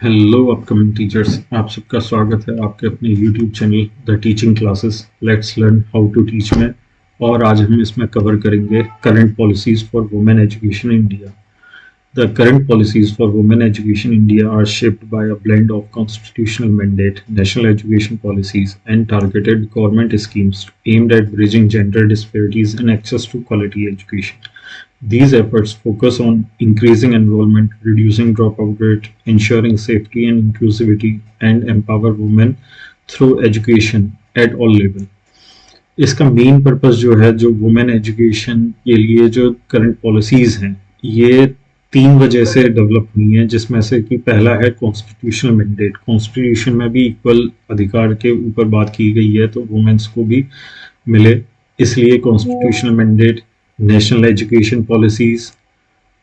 Hello upcoming teachers, आप सबका स्वागत है आपके अपने YouTube channel the teaching classes let's learn how to teach में। और आज हम इसमें कवर करेंगे current policies for women education in India. The current policies for women education in India are shaped by a blend of constitutional mandate, national education policies, and targeted government schemes aimed at bridging gender disparities and access to quality education. These efforts focus on increasing enrollment, reducing dropout rate, ensuring safety and inclusivity, and empower women through education at all level. इसका main purpose जो है, जो women education के लिए जो current policies हैं, ये तीन वजह से डेवलप हुई हैं, जिसमें से कि पहला है कॉन्स्टिट्यूशनल मैंडेट। कॉन्स्टिट्यूशन में भी इक्वल अधिकार के ऊपर बात की गई है, तो वुमेन्स को भी मिले, इसलिए constitutional mandate, national education policies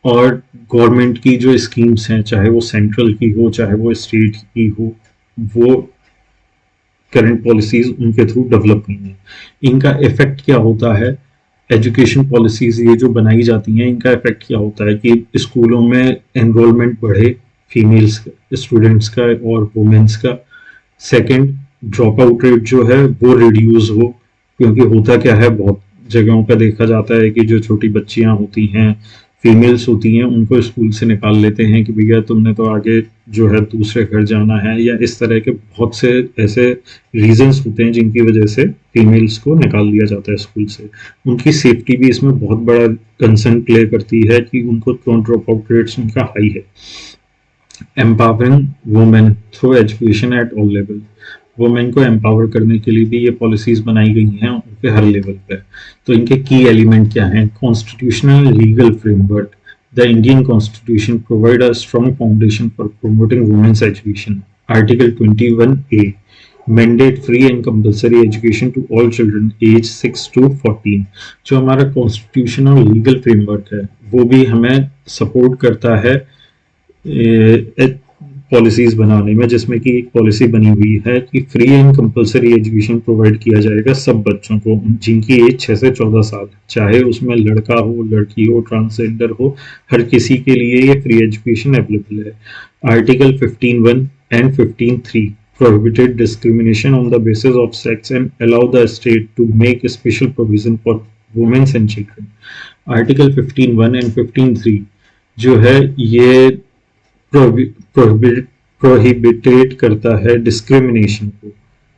और गवर्नमेंट की जो स्कीम्स हैं, चाहे वो सेंट्रल की हो चाहे वो स्टेट की हो, वो करंट पॉलिसीज उनके थ्रू डेवलप हुई हैं। इनका इफेक्ट क्या होता है? एजुकेशन पॉलिसीज ये जो बनाई जाती हैं, इनका इफेक्ट क्या होता है कि स्कूलों में एनरोलमेंट बढ़े, फीमेल्स स्टूडेंट्स का और वुमेन्स का। सेकंड, ड्रॉप आउट रेट जो है वो रिड्यूस हो, क्योंकि होता क्या है, बहुत जगहों पर देखा जाता है कि जो छोटी बच्चियां होती हैं, फीमेल्स होती हैं, उनको स्कूल से निकाल लेते हैं कि भैया तुमने तो आगे जो है दूसरे घर जाना है, या इस तरह के बहुत से ऐसे रीजंस होते हैं जिनकी वजह से फीमेल्स को निकाल दिया जाता है स्कूल से। उनकी सेफ्टी भी इसमें बहुत बड़ा कंसर्न प्ले करती है कि उनको क्यों ड्रॉप आउट रेट्स उनका हाई है। Empowering women through education at all level. Women को एम्पावर करने के लिए भी ये पॉलिसीज बनाई गई हैं उनके हर लेवल पे। तो इनके की एलिमेंट क्या हैं? Constitutional legal framework. The Indian constitution provide a strong foundation for promoting women's education. Article 21A mandate free and compulsory education to all children age 6 to 14। जो हमारा कॉन्स्टिट्यूशनल लीगल फ्रेमवर्क है, वो भी हमें सपोर्ट करता है पॉलिसीज बनाने में, जिसमें कि एक पॉलिसी बनी हुई है कि free and compulsory education provide किया जाएगा सब बच्चों को जिनकी एज 6 से 14 साल, चाहे उसमें लड़का हो, लड़की हो, ट्रांसजेंडर हो, हर किसी के लिए ये फ्री एजुकेशन अवेलेबल है। Article 15(1) and 15(3) prohibited discrimination on the basis of sex and allow the state to make a special provision for women and children. Article 15(1) and 15(3) जो है ये प्रोहिबिटेट करता है डिस्क्रिमिनेशन को,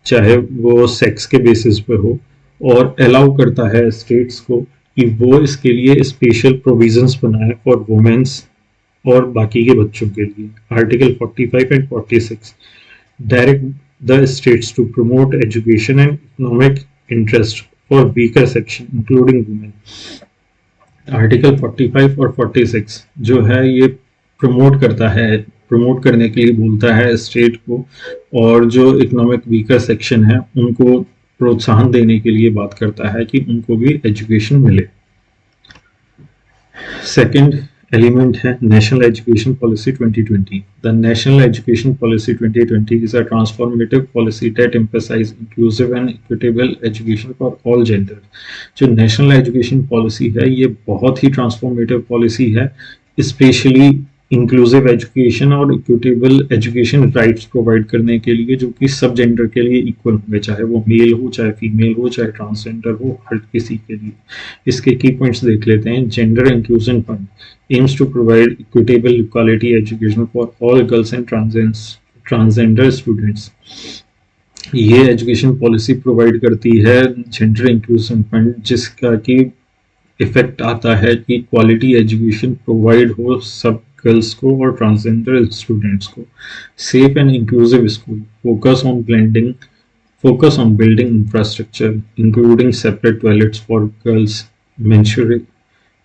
चाहे वो सेक्स के बेसिस पे हो, और अलाउ करता है स्टेट्स को कि वो इसके लिए स्पेशल प्रोविजंस बनाए फॉर वुमेन्स और बाकी के बच्चों के लिए। Article 45 and 46 direct the states to promote education and economic interest for weaker section including women. Article 45 और 46 जो है ये प्रमोट करने के लिए बोलता है स्टेट को, और जो इकोनॉमिक वीकर सेक्शन है उनको प्रोत्साहन देने के लिए बात करता है कि उनको भी एजुकेशन मिले। सेकंड एलिमेंट है national education policy 2020। The national education policy 2020 is a transformative policy that emphasizes inclusive and equitable education for all gender। जो नेशनल एजुकेशन पॉलिसी है ये बहुत ही ट्रांसफॉर्मेटिव पॉलिसी है, स्पेशली इंक्लूसिव एजुकेशन और equitable education rights provide करने के लिए, जो कि सब जेंडर के लिए इक्वल होंगे, चाहे वो मेल हो, चाहे फीमेल हो, चाहे ट्रांसजेंडर हो, हर किसी के लिए। इसके की पॉइंट्स देख लेते हैं। Gender inclusion fund aims to provide equitable equality education for all girls and transgender students. ये एजुकेशन पॉलिसी प्रोवाइड करती है जेंडर इंक्लूजन फंड, जिसका कि इफेक्ट आता है कि क्वालिटी एजुकेशन प्रोवाइड हो सब गर्ल्स को और ट्रांसजेंडर स्टूडेंट्स को। Safe and inclusive school focus on building infrastructure including separate toilets for girls,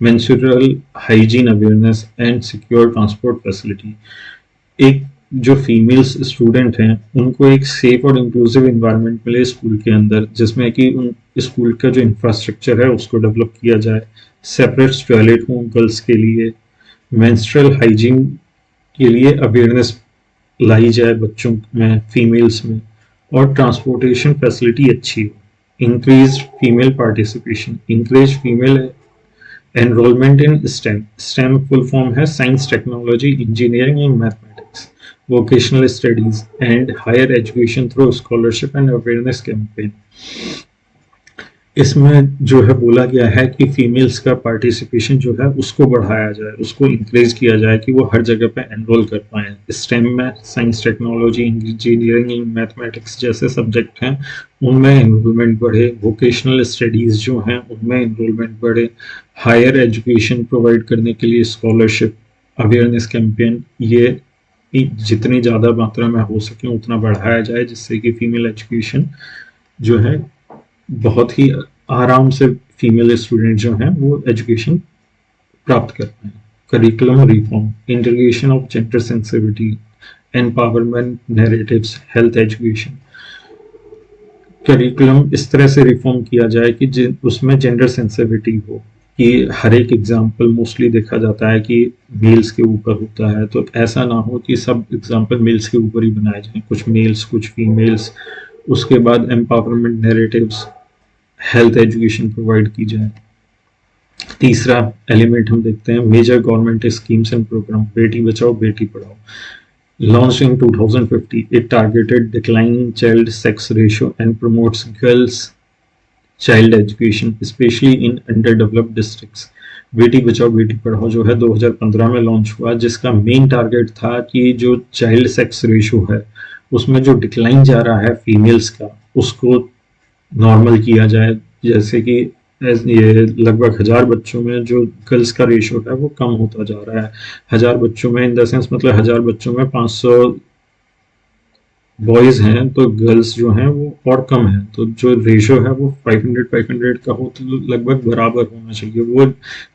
menstrual hygiene awareness and secure transport facility। एक जो फीमेल्स स्टूडेंट हैं उनको एक सेफ और इंक्लूसिव इन्वायरमेंट मिले स्कूल के अंदर, जिसमें कि उन स्कूल का जो इंफ्रास्ट्रक्चर है उसको डेवलप किया जाए, सेपरेट टॉयलेट हो गर्ल्स के लिए, मेंस्ट्रुअल हाइजीन के लिए अवेयरनेस लाई जाए बच्चों में, फीमेल्स में, और ट्रांसपोर्टेशन फैसिलिटी अच्छी हो। Increase female participation, encourage female enrolment in STEM. STEM full form है science, technology, engineering and mathematics. mathematics, vocational studies, and higher education through scholarship and awareness campaign. इसमें जो है बोला गया है कि फीमेल्स का पार्टिसिपेशन जो है उसको बढ़ाया जाए, उसको इंक्रेज किया जाए कि वो हर जगह पे एनरोल कर पाएँ। स्टेम में साइंस, टेक्नोलॉजी, इंजीनियरिंग, मैथमेटिक्स जैसे सब्जेक्ट हैं उनमें एनरोलमेंट बढ़े, वोकेशनल स्टडीज़ जो हैं उनमें एनरोलमेंट बढ़े, हायर एजुकेशन प्रोवाइड करने के लिए स्कॉलरशिप, अवेयरनेस कैंपेन, ये जितनी ज़्यादा मात्रा में हो सके उतना बढ़ाया जाए, जिससे कि फीमेल एजुकेशन जो है बहुत ही आराम से फीमेल स्टूडेंट जो हैं वो एजुकेशन प्राप्त कर पाए। Curriculum reform, integration of gender sensitivity, empowerment narratives, health education. Curriculum इस तरह से रिफॉर्म किया जाए कि उसमें जेंडर सेंसिटिविटी हो, कि हर एक एग्जाम्पल मोस्टली देखा जाता है कि मेल्स के ऊपर होता है, तो ऐसा ना हो कि सब एग्जाम्पल मेल्स के ऊपर ही बनाए जाएं, कुछ मेल्स कुछ फीमेल्स। उसके बाद empowerment narratives, health education provide की जाए। तीसरा एलिमेंट हम देखते हैं major government schemes and programme, Beti Bachao Beti Padhao. Launched in 2050, it targeted declining child sex ratio and promotes girls child education, especially in underdeveloped districts. बेटी बचाओ बेटी पढ़ाओ जो है 2015 में लॉन्च हुआ, जिसका मेन टारगेट था कि जो चाइल्ड सेक्स रेशो है उसमें जो डिक्लाइन जा रहा है फीमेल्स का, उसको नॉर्मल किया जाए। जैसे कि ये लगभग 1000 बच्चों में जो गर्ल्स का रेशो है वो कम होता जा रहा है। 1000 बच्चों में इन द सेंस मतलब 1000 बच्चों में 500 बॉयज हैं, तो गर्ल्स जो हैं वो और कम है, तो जो रेशो है वो 500 का हो तो लगभग बराबर होना चाहिए, वो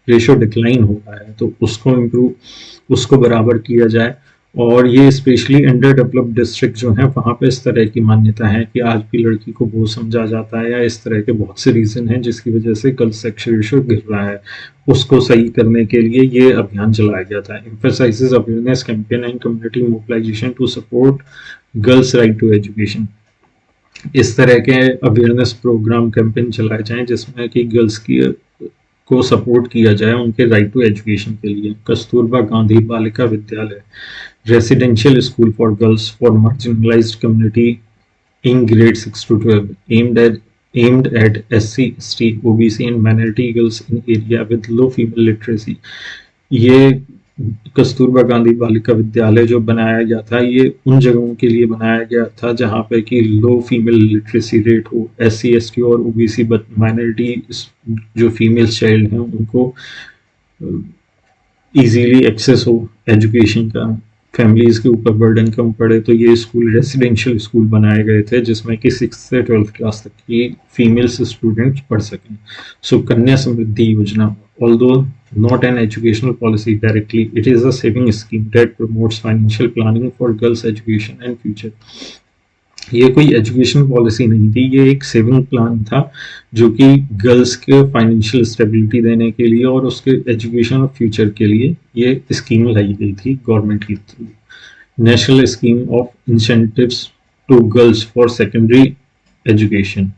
रेशो डिक्लाइन हो रहा है, तो उसको इम्प्रूव उसको बराबर किया जाए। और ये स्पेशली अंडर डेवलप्ड डिस्ट्रिक्ट जो है वहाँ पे इस तरह की मान्यता है कि आज भी लड़की को बोझ समझा जाता है, या इस तरह के बहुत से रीजन हैं जिसकी वजह से गर्ल्स सेक्स रेशो गिर रहा है। उसको सही करने के लिए ये अभियान चलाया गया था। Emphasises awareness campaign and community mobilisation to support girls right to education. इस तरह के अवेयरनेस प्रोग्राम कैंपेन चलाए जाएं जिसमें कि गर्ल्स की को सपोर्ट किया जाए उनके राइट टू एजुकेशन के लिए। Kasturba Gandhi Balika Vidyalaya, residential school for girls for marginalised community in grade 6 to 12, aimed at SC, ST, OBC and minority girls in area with low female literacy. ये कस्तूरबा गांधी बालिका विद्यालय जो बनाया गया था ये उन जगहों के लिए बनाया गया था जहाँ पे कि लो फीमेल लिटरेसी रेट हो, SC, ST और OBC माइनॉरिटी जो फीमेल चाइल्ड हैं उनको इजीली एक्सेस हो एजुकेशन का, फैमिलीज के ऊपर बर्डन कम पड़े। तो ये स्कूल रेसिडेंशियल स्कूल बनाए गए थे जिसमें कि 6th से 12th क्लास तक की फीमेल्स स्टूडेंट्स पढ़ सकें। सो कन्या समृद्धि योजना, although not an educational policy directly, it is a saving scheme that promotes financial planning for girls education and future. ये कोई एजुकेशन पॉलिसी नहीं थी, ये एक सेविंग प्लान था जो कि गर्ल्स के फाइनेंशियल स्टेबिलिटी देने के लिए और उसके एजुकेशन और फ्यूचर के लिए ये स्कीम लाई गई थी गवर्नमेंट के through. National scheme of incentives to girls for secondary education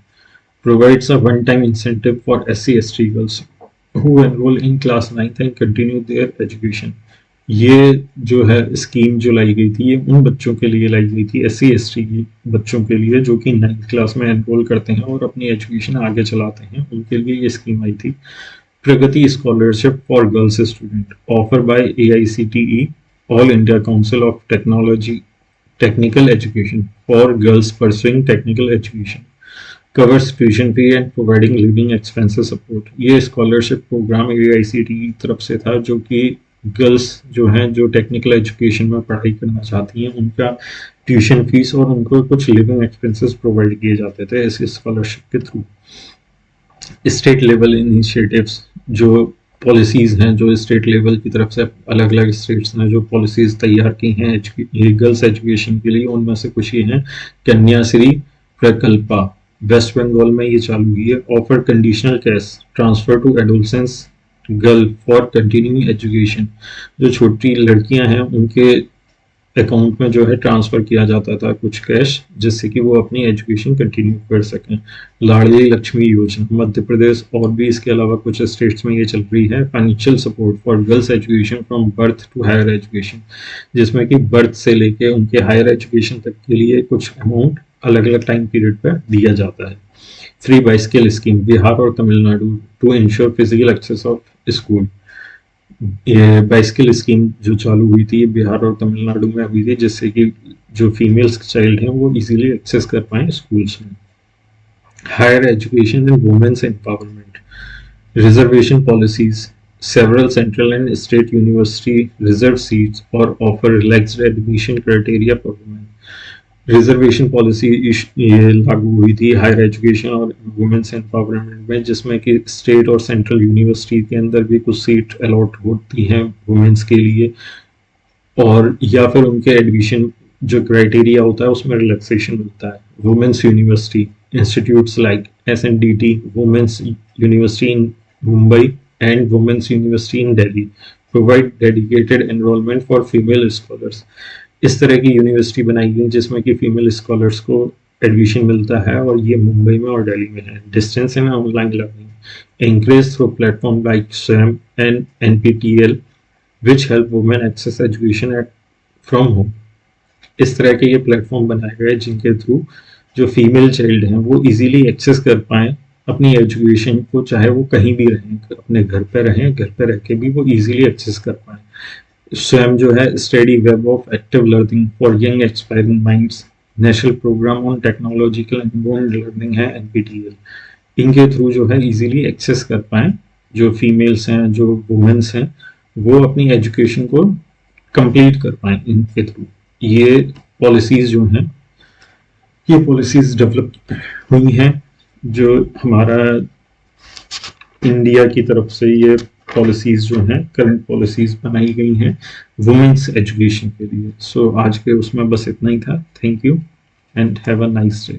provides a one-time incentive for SC ST girls who enroll in class 9th and continue their education. ये जो है स्कीम जो लाई गई थी ये उन बच्चों के लिए लाई गई थी, SC ST बच्चों के लिए जो कि 9th क्लास में एनरोल करते हैं और अपनी एजुकेशन आगे चलाते हैं, उनके लिए ये स्कीम आई थी। Pragati scholarship for girls student offer by AICTE, all India council of technology technical education for girls pursuing technical education, covers tuition fee and providing living expenses support। ये स्कॉलरशिप प्रोग्राम AICTE की तरफ से था जो कि girls जो हैं जो टेक्निकल एजुकेशन में पढ़ाई करना चाहती हैं उनका ट्यूशन फीस और उनको कुछ लिविंग एक्सपेंसेस प्रोवाइड किए जाते थे इस स्कॉलरशिप के थ्रू। स्टेट लेवल इनिशिएटिव्स, जो पॉलिसीज हैं जो स्टेट लेवल की तरफ से अलग अलग स्टेट्स ने जो पॉलिसीज तैयार की हैं गर्ल्स एजुकेशन के लिए, उनमें से कुछ ये हैं। कन्याश्री प्रकल्पा वेस्ट बंगाल में ये चालू हुई है। Offer conditional cash transfer to adolescence girl for continuing education, जो छोटी लड़कियां हैं उनके अकाउंट में जो है ट्रांसफर किया जाता था कुछ कैश, जिससे कि वो अपनी एजुकेशन कंटिन्यू कर सकें। लाडली लक्ष्मी योजना मध्य प्रदेश और भी इसके अलावा कुछ स्टेट्स में ये चल रही है। Financial support for girls education from birth to higher education, जिसमें कि बर्थ से लेके उनके हायर एजुकेशन तक के लिए कुछ अमाउंट अलग अलग टाइम पीरियड पर दिया जाता है। फ्री बाइसिकल स्कीम बिहार और Tamil Nadu to ensure physical access of school. ये बाइसिकल स्कीम जो चालू हुई थी, ये बिहार और तमिलनाडु में हुई थी, जिससे कि जो फीमेल्स चाइल्ड हैं वो इजीली एक्सेस कर पाए स्कूल्स में। Higher education and women's empowerment, reservation policies, several central and state university reserve seats or offer relaxed admission criteria for women। Reservation policy ये लागू हुई थी हायर एजुकेशन और वुमेन्स एम्पावरमेंट में, जिसमें कि स्टेट और सेंट्रल यूनिवर्सिटी के अंदर भी कुछ सीट अलॉट होती हैं वुमेन्स के लिए, और या फिर उनके एडमिशन जो क्राइटेरिया होता है उसमें रिलैक्सेशन मिलता है। Women's university institutes like SNDT, women's university in Mumbai and women's university in Delhi provide dedicated enrolment for female scholars. इस तरह की यूनिवर्सिटी बनाई गई जिसमें कि फीमेल स्कॉलर्स को एडमिशन मिलता है, और ये मुंबई में और दिल्ली में है। Distance and online learning encouraged through platform like SWAYAM and NPTEL which help women access education at from home। इस तरह के ये प्लेटफॉर्म बनाए गए जिनके थ्रू जो फीमेल चाइल्ड हैं वो इजीली एक्सेस कर पाएँ अपनी एजुकेशन को, चाहे वो कहीं भी रहें, अपने घर पे रहें, घर पे रह के भी वो इजीली एक्सेस कर पाएँ। स्वयं जो है study web of active learning for young expiring minds, national programme on technological environment learning है NPTEL। इनके थ्रू जो है इजीली एक्सेस कर पाएँ जो फीमेल्स हैं, जो वुमेन्स हैं, वो अपनी एजुकेशन को कंप्लीट कर पाएँ इनके थ्रू। ये पॉलिसीज जो हैं, ये पॉलिसीज डेवलप हुई हैं, जो हमारा इंडिया की तरफ से ये पॉलिसीज जो हैं, करंट पॉलिसीज बनाई गई हैं वुमेन्स एजुकेशन के लिए। सो आज के उसमें बस इतना ही था। Thank you and have a nice day.